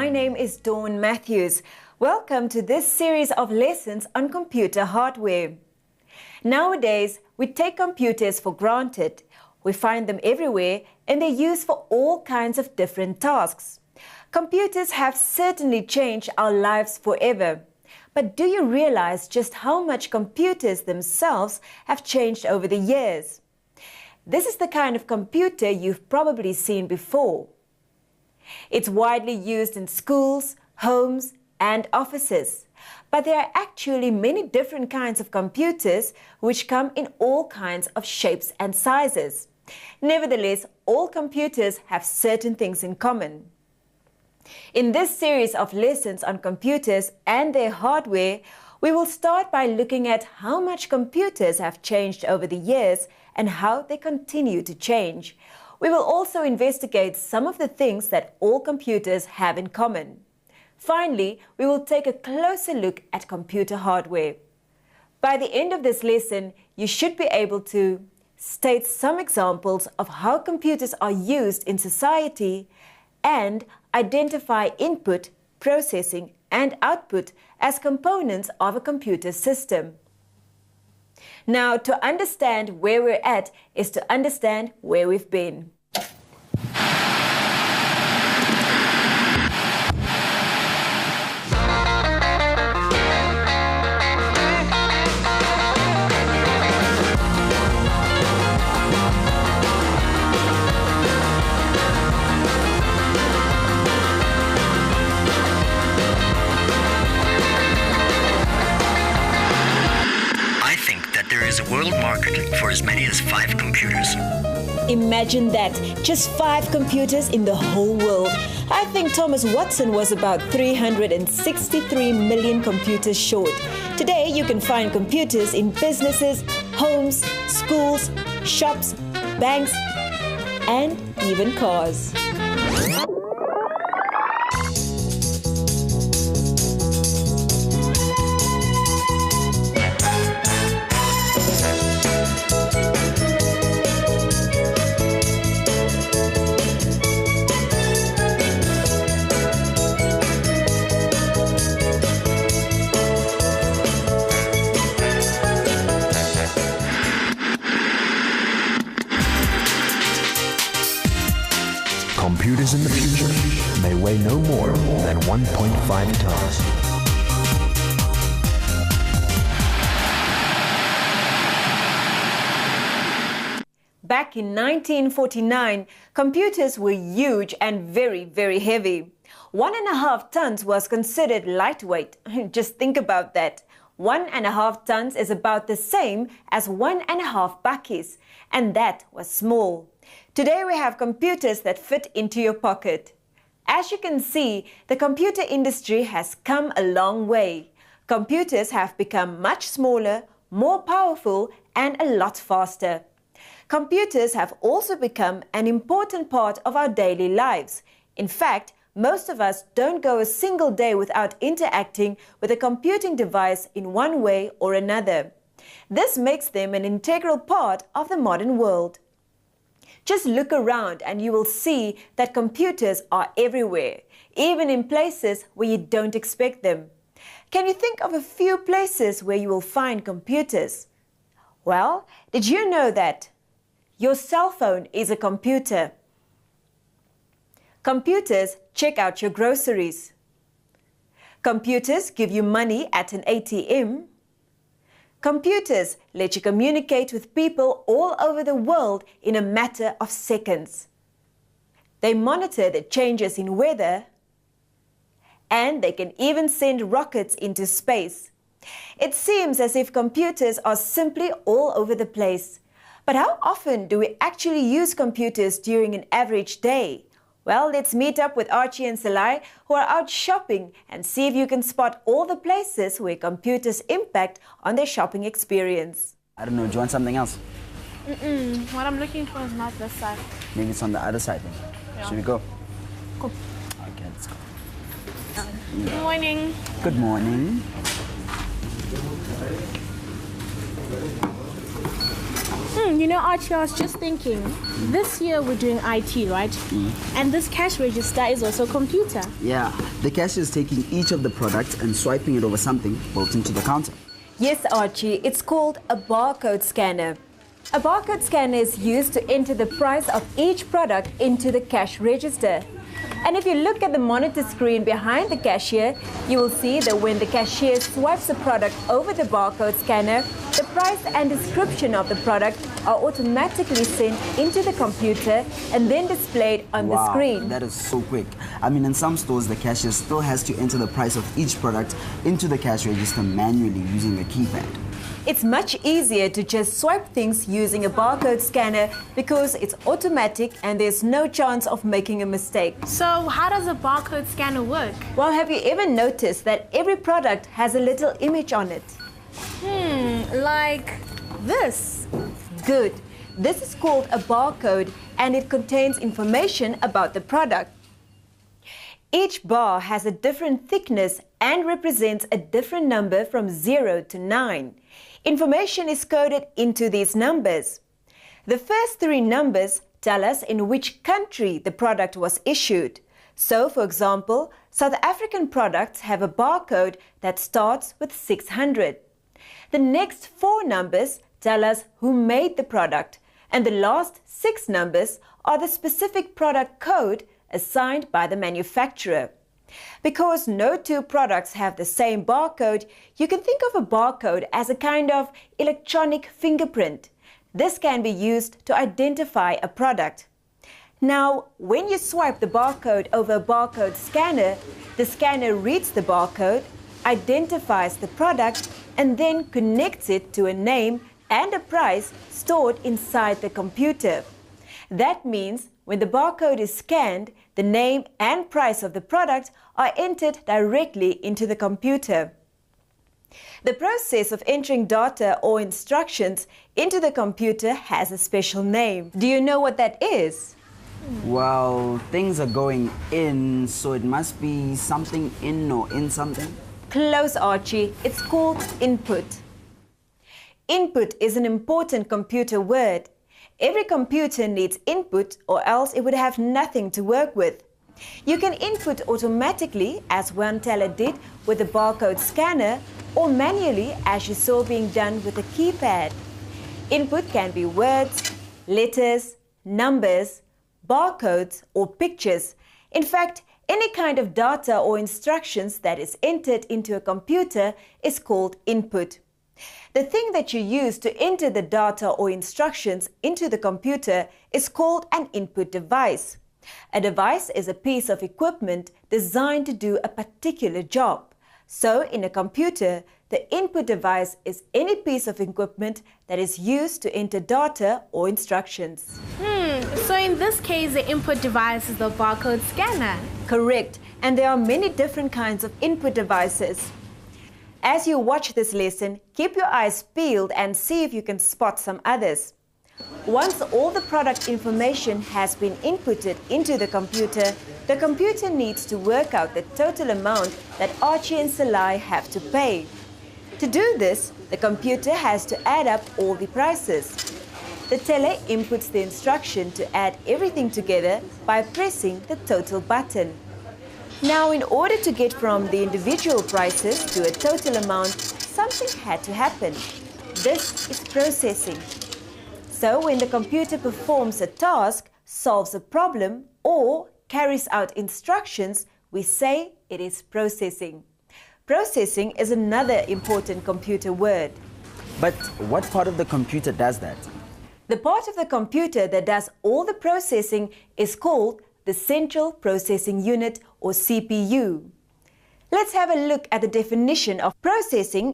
my name is Dawn Matthews. Welcome to this series of lessons on computer hardware. Nowadays, we take computers for granted. We find them everywhere and they're used for all kinds of different tasks. Computers have certainly changed our lives forever. But do you realize just how much computers themselves have changed over the years? This is the kind of computer you've probably seen before. It's widely used in schools, homes, and offices. But there are actually many different kinds of computers which come in all kinds of shapes and sizes. Nevertheless, all computers have certain things in common. In this series of lessons on computers and their hardware, we will start by looking at how much computers have changed over the years and how they continue to change. We will also investigate some of the things that all computers have in common. Finally, we will take a closer look at computer hardware. By the end of this lesson, you should be able to state some examples of how computers are used in society and identify input, processing, and output as components of a computer system. Now, to understand where we're at is to understand where we've been. A world market for as many as 5 computers. Imagine that, just 5 computers in the whole world. I think Thomas Watson was about 363 million computers short. Today you can find computers in businesses, homes, schools, shops, banks, and even cars. Computers in the future may weigh no more than 1.5 tons. Back in 1949, computers were huge and very, very heavy. 1.5 tons was considered lightweight. Just think about that. 1.5 tons is about the same as 1.5 bakkies, and that was small. Today we have computers that fit into your pocket. As you can see, the computer industry has come a long way. Computers have become much smaller, more powerful, and a lot faster. Computers have also become an important part of our daily lives. In fact, most of us don't go a single day without interacting with a computing device in one way or another. This makes them an integral part of the modern world. Just look around and you will see that computers are everywhere, even in places where you don't expect them. Can you think of a few places where you will find computers? Well, did you know that your cell phone is a computer? Computers check out your groceries. Computers give you money at an ATM. Computers let you communicate with people all over the world in a matter of seconds. They monitor the changes in weather, and they can even send rockets into space. It seems as if computers are simply all over the place. But how often do we actually use computers during an average day? Well, let's meet up with Archie and Salai, who are out shopping, and see if you can spot all the places where computers impact on their shopping experience. I don't know, do you want something else? What I'm looking for is not this side. Maybe it's on the other side then. Yeah. Should we go? Cool. Okay, let's go. Good morning. Good morning. You know, Archie, I was just thinking, this year we're doing IT, right? And this cash register is also computer. Yeah, the cashier is taking each of the products and swiping it over something built into the counter. Yes, Archie, it's called a barcode scanner. A barcode scanner is used to enter the price of each product into the cash register. And if you look at the monitor screen behind the cashier, you will see that when the cashier swipes a product over the barcode scanner, the price and description of the product are automatically sent into the computer and then displayed on the screen. That is so quick. I mean, in some stores, the cashier still has to enter the price of each product into the cash register manually using a keypad. It's much easier to just swipe things using a barcode scanner because it's automatic and there's no chance of making a mistake. So how does a barcode scanner work? Well, have you ever noticed that every product has a little image on it? Like this. Good. This is called a barcode and it contains information about the product. Each bar has a different thickness and represents a different number from 0 to 9. Information is coded into these numbers. The first 3 numbers tell us in which country the product was issued. So, for example, South African products have a barcode that starts with 600. The next 4 numbers tell us who made the product, and the last 6 numbers are the specific product code assigned by the manufacturer. Because no 2 products have the same barcode, you can think of a barcode as a kind of electronic fingerprint. This can be used to identify a product. Now, when you swipe the barcode over a barcode scanner, the scanner reads the barcode, identifies the product, and then connects it to a name and a price stored inside the computer. That means when the barcode is scanned, the name and price of the product are entered directly into the computer. The process of entering data or instructions into the computer has a special name. Do you know what that is? Well, things are going in, so it must be something in or in something. Close, Archie. It's called input. Input is an important computer word. Every computer needs input or else it would have nothing to work with. You can input automatically, as one teller did with the barcode scanner, or manually, as you saw being done with a keypad. Input can be words, letters, numbers, barcodes, or pictures. In fact, any kind of data or instructions that is entered into a computer is called input. The thing that you use to enter the data or instructions into the computer is called an input device. A device is a piece of equipment designed to do a particular job. So, in a computer, the input device is any piece of equipment that is used to enter data or instructions. So in this case, the input device is the barcode scanner. Correct. And there are many different kinds of input devices. As you watch this lesson, keep your eyes peeled and see if you can spot some others. Once all the product information has been inputted into the computer needs to work out the total amount that Archie and Salai have to pay. To do this, the computer has to add up all the prices. The teller inputs the instruction to add everything together by pressing the total button. Now, in order to get from the individual prices to a total amount, something had to happen. This is processing. So, when the computer performs a task, solves a problem, or carries out instructions, we say it is processing. Processing is another important computer word. But what part of the computer does that? The part of the computer that does all the processing is called the Central Processing Unit, or CPU. Let's have a look at the definition of processing.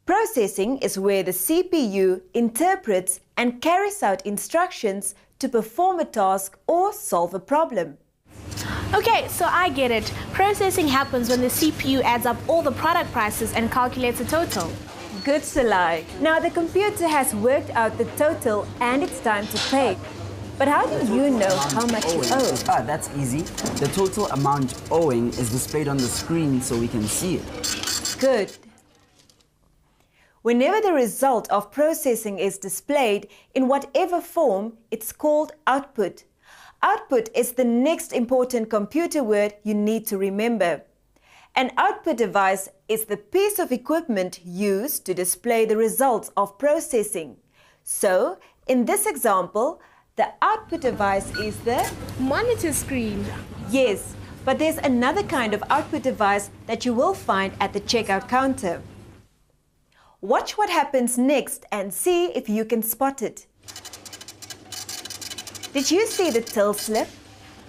Processing is where the CPU interprets and carries out instructions to perform a task or solve a problem. Okay, so I get it. Processing happens when the CPU adds up all the product prices and calculates a total. Good, Salai. Now the computer has worked out the total and it's time to pay. But how do you know how much you owe? That's easy. The total amount owing is displayed on the screen so we can see it. Good. Whenever the result of processing is displayed in whatever form, it's called output. Output is the next important computer word you need to remember. An output device is the piece of equipment used to display the results of processing. So, in this example, the output device is the Monitor screen. Yes, but there's another kind of output device that you will find at the checkout counter. Watch what happens next and see if you can spot it. Did you see the till slip?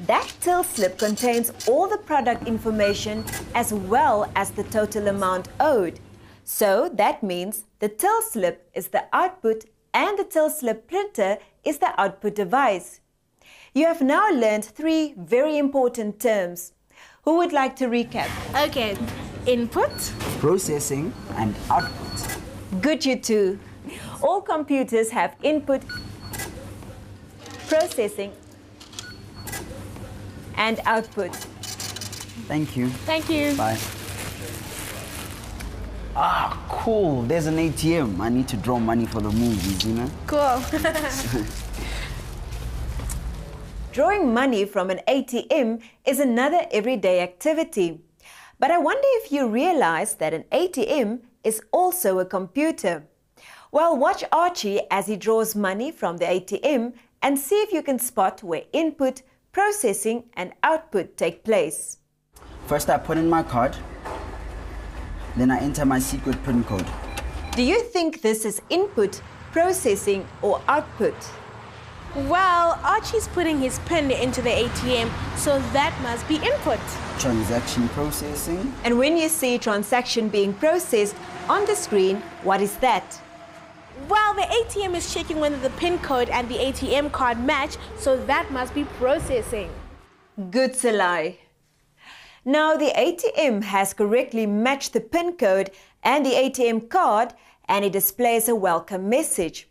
That till slip contains all the product information as well as the total amount owed. So that means the till slip is the output and the till slip printer is the output device. You have now learned 3 very important terms. Who would like to recap? Okay, input, Processing and output. Good, you two. All computers have input, processing, and output. Thank you. thank you. Bye. Ah, cool. There's an ATM. I need to draw money for the movies, you know? Cool. Drawing money from an ATM is another everyday activity. But I wonder if you realize that an ATM is also a computer. Well, watch Archie as he draws money from the ATM and see if you can spot where input, processing and output take place. First, I put in my card. Then I enter my secret PIN code. Do you think this is input, processing or output? Well, Archie's putting his PIN into the ATM, so that must be input. Transaction processing. And when you see transaction being processed on the screen, what is that? Well, the ATM is checking whether the PIN code and the ATM card match, so that must be processing. Good, Salai. Now the ATM has correctly matched the PIN code and the ATM card and it displays a welcome message.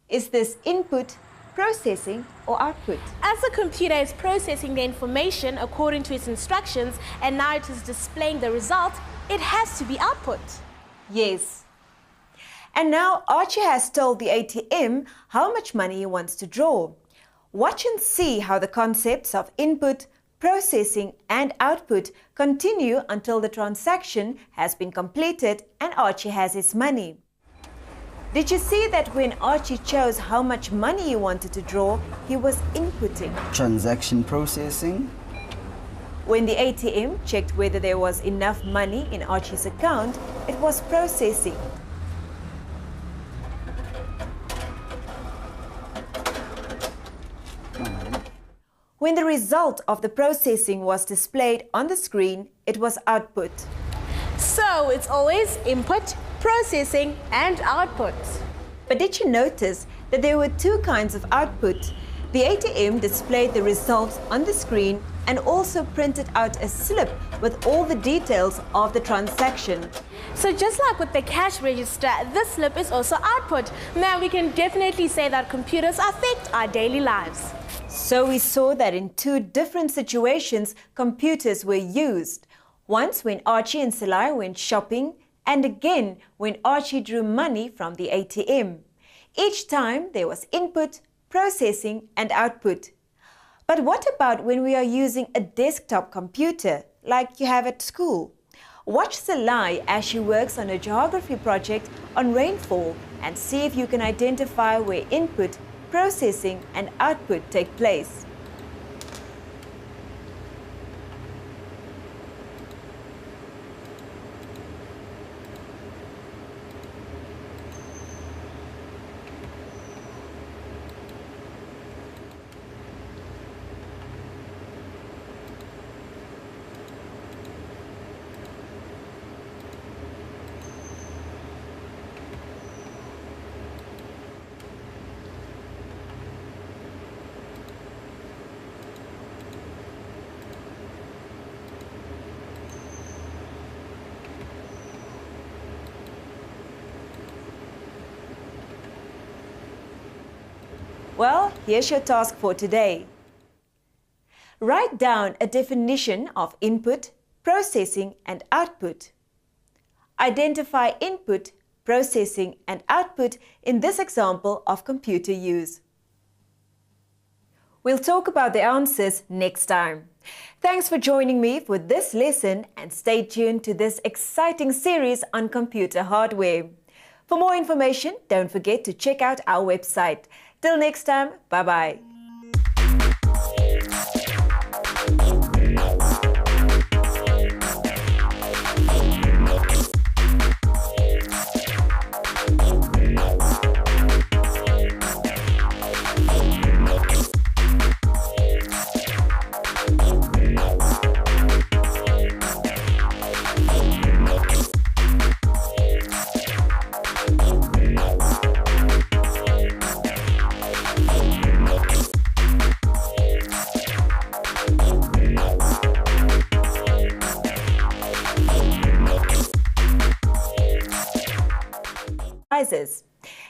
Is this input, processing or output? As the computer is processing the information according to its instructions and now it is displaying the result, it has to be output. Yes. And now Archie has told the ATM how much money he wants to draw. Watch and see how the concepts of input, processing and output continue until the transaction has been completed and Archie has his money. Did you see that when Archie chose how much money he wanted to draw, he was inputting? Transaction processing. When the ATM checked whether there was enough money in Archie's account, it was processing. When the result of the processing was displayed on the screen, it was output. So it's always input, processing and output. But did you notice that there were 2 kinds of output? The ATM displayed the results on the screen and also printed out a slip with all the details of the transaction. So just like with the cash register, this slip is also output. Now we can definitely say that computers affect our daily lives. So we saw that in 2 different situations, computers were used. Once when Archie and Salai went shopping, and again when Archie drew money from the ATM. Each time there was input, processing and output. But what about when we are using a desktop computer, like you have at school? Watch Salai as she works on a geography project on rainfall and see if you can identify where input, processing and output take place. Well, here's your task for today. Write down a definition of input, processing and output. Identify input, processing, and output in this example of computer use. We'll talk about the answers next time. Thanks for joining me for this lesson and stay tuned to this exciting series on computer hardware. For more information, don't forget to check out our website. Till next time, bye-bye.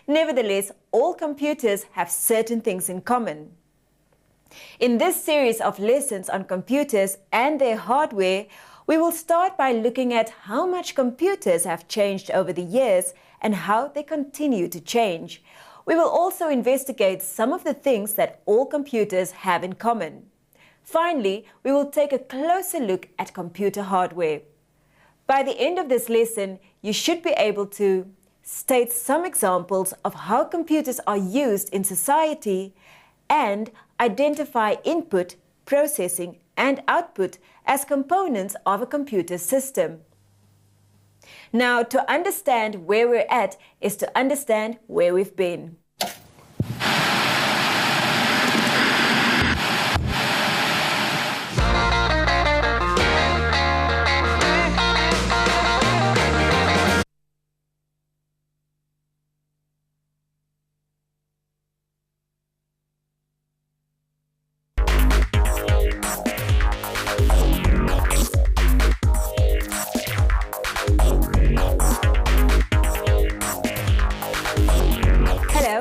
Nevertheless, all computers have certain things in common. In this series of lessons on computers and their hardware, we will start by looking at how much computers have changed over the years and how they continue to change. We will also investigate some of the things that all computers have in common. Finally, we will take a closer look at computer hardware. By the end of this lesson, you should be able to state some examples of how computers are used in society and identify input, processing, and output as components of a computer system. Now, to understand where we're at is to understand where we've been.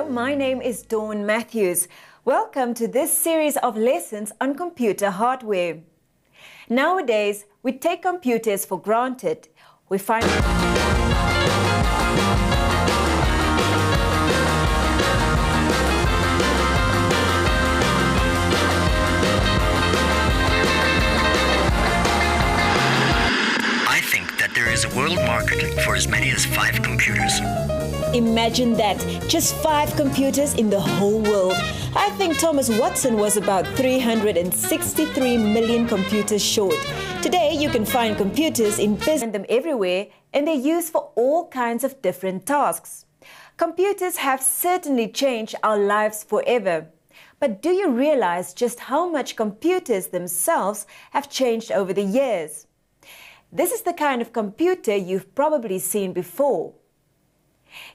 My name is Dawn Matthews. Welcome to this series of lessons on computer hardware. Nowadays, we take computers for granted. We find I think that there is a world market for as many as 5 computers. Imagine that, just 5 computers in the whole world. I think Thomas Watson was about 363 million computers short. Today, you can find computers in business and them everywhere, and they're used for all kinds of different tasks. Computers have certainly changed our lives forever. But do you realize just how much computers themselves have changed over the years? This is the kind of computer you've probably seen before.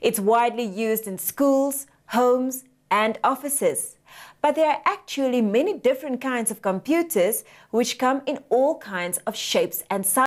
It's widely used in schools, homes, and offices. But there are actually many different kinds of computers which come in all kinds of shapes and sizes.